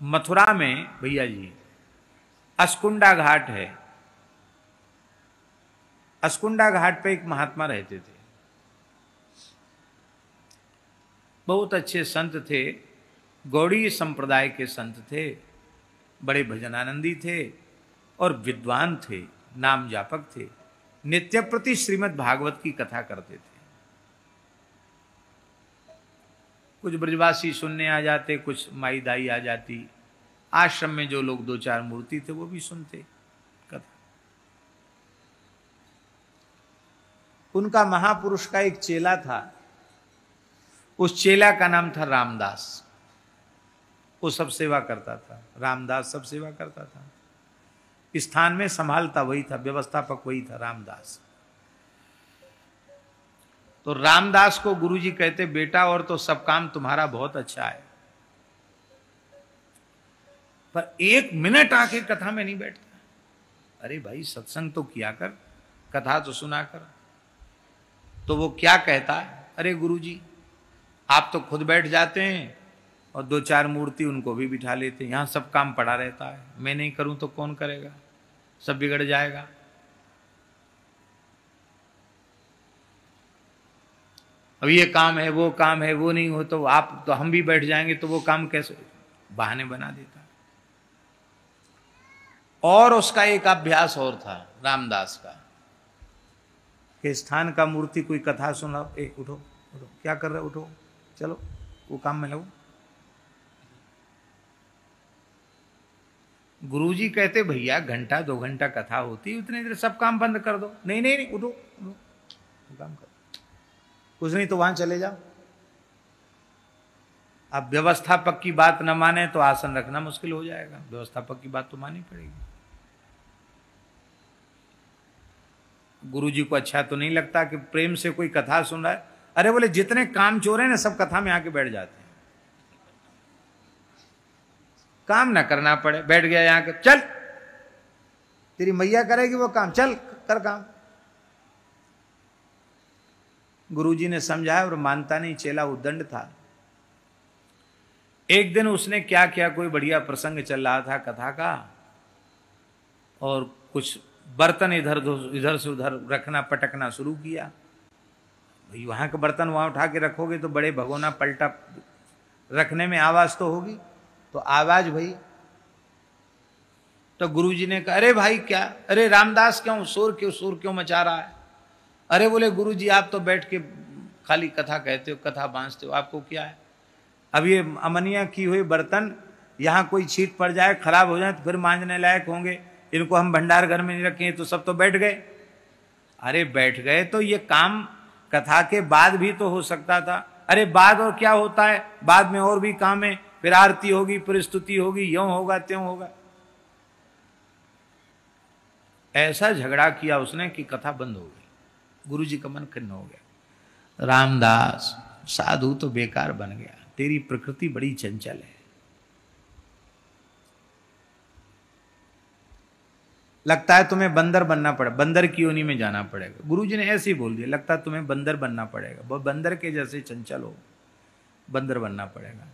मथुरा में भैया जी अस्कुंडा घाट है। अस्कुंडा घाट पे एक महात्मा रहते थे, बहुत अच्छे संत थे, गौड़ीय संप्रदाय के संत थे, बड़े भजनानंदी थे और विद्वान थे, नाम जापक थे, नित्य प्रति श्रीमद् भागवत की कथा करते थे। कुछ ब्रजवासी सुनने आ जाते, कुछ माई दाई आ जाती, आश्रम में जो लोग दो चार मूर्ति थे वो भी सुनते कथा। उनका महापुरुष का एक चेला था, उस चेला का नाम था रामदास। वो सब सेवा करता था, रामदास सब सेवा करता था। स्थान में संभालता वही था, व्यवस्थापक वही था रामदास। तो रामदास को गुरुजी कहते, बेटा और तो सब काम तुम्हारा बहुत अच्छा है, पर एक मिनट आके कथा में नहीं बैठता। अरे भाई सत्संग तो किया कर, कथा तो सुना कर। तो वो क्या कहता है, अरे गुरुजी आप तो खुद बैठ जाते हैं और दो चार मूर्ति उनको भी बिठा लेते हैं, यहां सब काम पड़ा रहता है, मैं नहीं करूं तो कौन करेगा, सब बिगड़ जाएगा। अब ये काम है वो काम है, वो नहीं हो तो आप तो हम भी बैठ जाएंगे, तो वो काम कैसे, बहाने बना देता। और उसका एक अभ्यास और था रामदास का, कि स्थान का मूर्ति कोई कथा सुना, ए उठो उठो, क्या कर रहे हो, उठो चलो वो काम में लगो। गुरुजी कहते भैया घंटा दो घंटा कथा होती, उतने देर सब काम बंद कर दो। नहीं नहीं नहीं, उठो उठो काम करो, कुछ नहीं तो वहां चले जाओ। अब व्यवस्थापक की बात न माने तो आसन रखना मुश्किल हो जाएगा, व्यवस्थापक की बात तो माननी पड़ेगी। गुरुजी को अच्छा तो नहीं लगता कि प्रेम से कोई कथा सुन रहा है। अरे बोले जितने काम चोर हैं ना सब कथा में आके बैठ जाते हैं, काम ना करना पड़े, बैठ गया यहां के, चल तेरी मैया करेगी वो काम, चल कर काम। गुरुजी ने समझाया और मानता नहीं, चेला उद्दंड था। एक दिन उसने क्या किया, कोई बढ़िया प्रसंग चल रहा था कथा का, और कुछ बर्तन इधर से उधर रखना पटकना शुरू किया। भाई वहां के बर्तन वहां उठा के रखोगे तो बड़े भगोना पलटा रखने में आवाज तो होगी, तो आवाज भाई। तो गुरुजी ने कहा, अरे भाई क्या, अरे रामदास क्यों शोर क्यों मचा रहा है। अरे बोले गुरुजी आप तो बैठ के खाली कथा कहते हो, कथा बांसते हो, आपको क्या है। अब ये अमनिया की हुई बर्तन यहाँ कोई छीट पड़ जाए, खराब हो जाए तो फिर मांजने लायक होंगे, इनको हम भंडार घर में नहीं रखें, तो सब तो बैठ गए। अरे बैठ गए तो ये काम कथा के बाद भी तो हो सकता था। अरे बाद और क्या होता है, बाद में और भी काम है, फिर आरती होगी, फिर स्तुति होगी, यों होगा त्यों होगा। ऐसा झगड़ा किया उसने कि कथा बंद हो गई। गुरुजी का मन खिन्न हो गया। रामदास साधु तो बेकार बन गया, तेरी प्रकृति बड़ी चंचल है, लगता है तुम्हें बंदर बनना पड़े, बंदर की योनि में जाना पड़ेगा। गुरुजी ने ऐसे ही बोल दिया, लगता है तुम्हें बंदर बनना पड़ेगा, वो बंदर के जैसे चंचल हो, बंदर बनना पड़ेगा।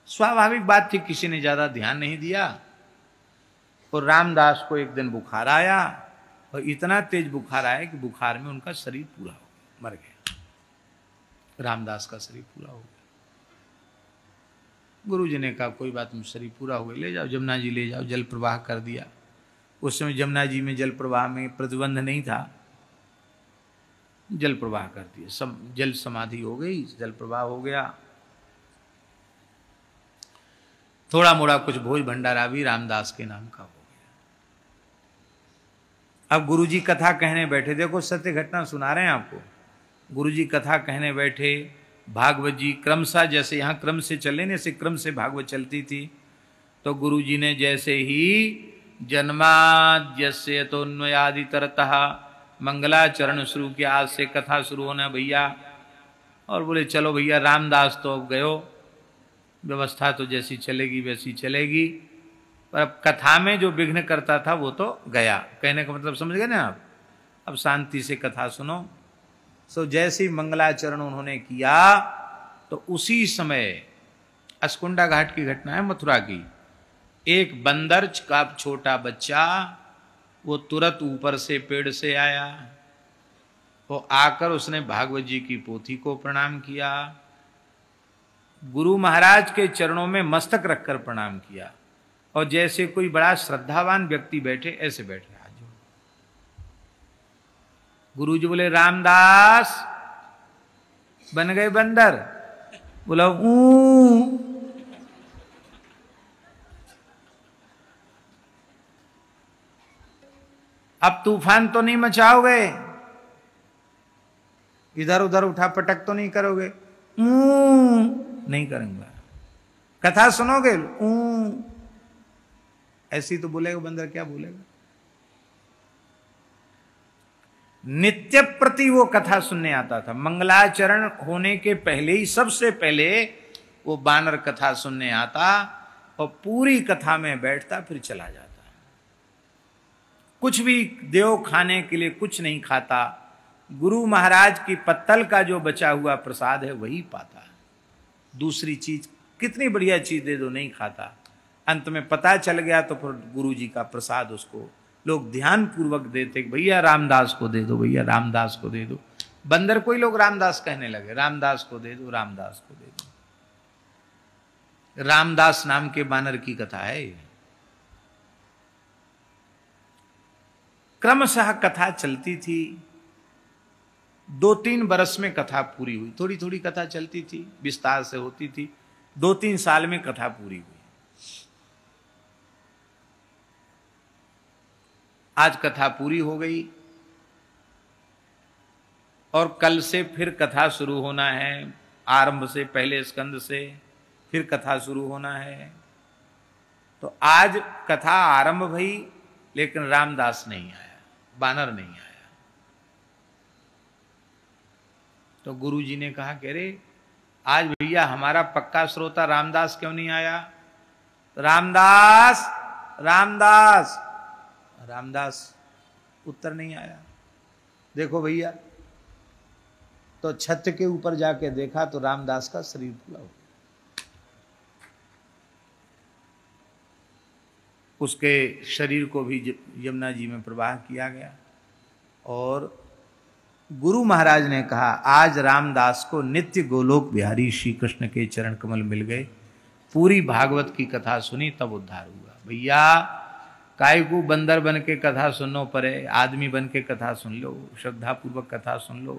स्वाभाविक बात थी, किसी ने ज्यादा ध्यान नहीं दिया। और रामदास को एक दिन बुखार आया, और इतना तेज बुखार आया कि बुखार में उनका शरीर पूरा हो गया, मर गया। रामदास का शरीर पूरा हो गया। गुरुजी ने कहा कोई बात नहीं, शरीर पूरा हो गया, ले जाओ जमुना जी ले जाओ, जल प्रवाह कर दिया। उस समय जमुना जी में जल प्रवाह में प्रतिबंध नहीं था, जल प्रवाह कर दिया, सब जल समाधि हो गई, जल प्रवाह हो गया। थोड़ा मोड़ा कुछ भोज भंडारा भी रामदास के नाम का हो गया। अब गुरुजी कथा कहने बैठे, देखो सत्य घटना सुना रहे हैं आपको। गुरुजी कथा कहने बैठे, भागवत जी क्रमशः जैसे यहाँ क्रम से चले न, ऐसे क्रम से भागवत चलती थी। तो गुरुजी ने जैसे ही जन्माद्यस्य तोन्वयादितरतः मंगलाचरण शुरू किया, आज से कथा शुरू होना भैया। और बोले चलो भैया, रामदास तो अब गयो, व्यवस्था तो जैसी चलेगी वैसी चलेगी, पर अब कथा में जो विघ्न करता था वो तो गया। कहने का मतलब समझ गए ना आप, अब शांति से कथा सुनो। सो जैसे मंगलाचरण उन्होंने किया तो उसी समय अस्कुंडा घाट की घटना है मथुरा की। एक बंदर का छोटा बच्चा, वो तुरंत ऊपर से पेड़ से आया, वो आकर उसने भागवत जी की पोथी को प्रणाम किया, गुरु महाराज के चरणों में मस्तक रखकर प्रणाम किया, और जैसे कोई बड़ा श्रद्धावान व्यक्ति बैठे ऐसे बैठे हाथ जोड़। गुरु जी बोले रामदास बन गए बंदर? बोला ऊ। अब तूफान तो नहीं मचाओगे, इधर उधर उठा पटक तो नहीं करोगे? नहीं करूंगा। कथा सुनोगे? ऐसी तो बोलेगा बंदर, क्या बोलेगा? नित्य प्रति वो कथा सुनने आता था। मंगलाचरण होने के पहले ही, सबसे पहले वो बानर कथा सुनने आता और पूरी कथा में बैठता, फिर चला जाता। कुछ भी देव खाने के लिए कुछ नहीं खाता, गुरु महाराज की पत्तल का जो बचा हुआ प्रसाद है वही पाता। दूसरी चीज कितनी बढ़िया चीज दे दो नहीं खाता। अंत में पता चल गया तो फिर गुरु जी का प्रसाद उसको लोग ध्यान पूर्वक देते, भैया रामदास को दे दो, भैया रामदास को दे दो। बंदर को ही लोग रामदास कहने लगे, रामदास को दे दो, रामदास को दे दो। रामदास नाम के बानर की कथा है। क्रमशः कथा चलती थी। 2-3 बरस में कथा पूरी हुई। थोड़ी थोड़ी कथा चलती थी, विस्तार से होती थी। 2-3 साल में कथा पूरी हुई। आज कथा पूरी हो गई और कल से फिर कथा शुरू होना है। आरंभ से, पहले स्कंद से फिर कथा शुरू होना है। तो आज कथा आरंभ भई, लेकिन रामदास नहीं आया, बानर नहीं आया। तो गुरुजी ने कहा कि अरे आज भैया हमारा पक्का श्रोता रामदास क्यों नहीं आया? रामदास रामदास रामदास उत्तर नहीं आया। देखो भैया, तो छत के ऊपर जाके देखा तो रामदास का शरीर फूला हो, उसके शरीर को भी यमुना जी में प्रवाह किया गया। और गुरु महाराज ने कहा आज रामदास को नित्य गोलोक बिहारी श्री कृष्ण के चरण कमल मिल गए। पूरी भागवत की कथा सुनी तब उद्धार हुआ। भैया काय को बंदर बन के कथा सुनो परे, आदमी बन के कथा सुन लो, श्रद्धा पूर्वक कथा सुन लो,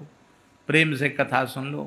प्रेम से कथा सुन लो।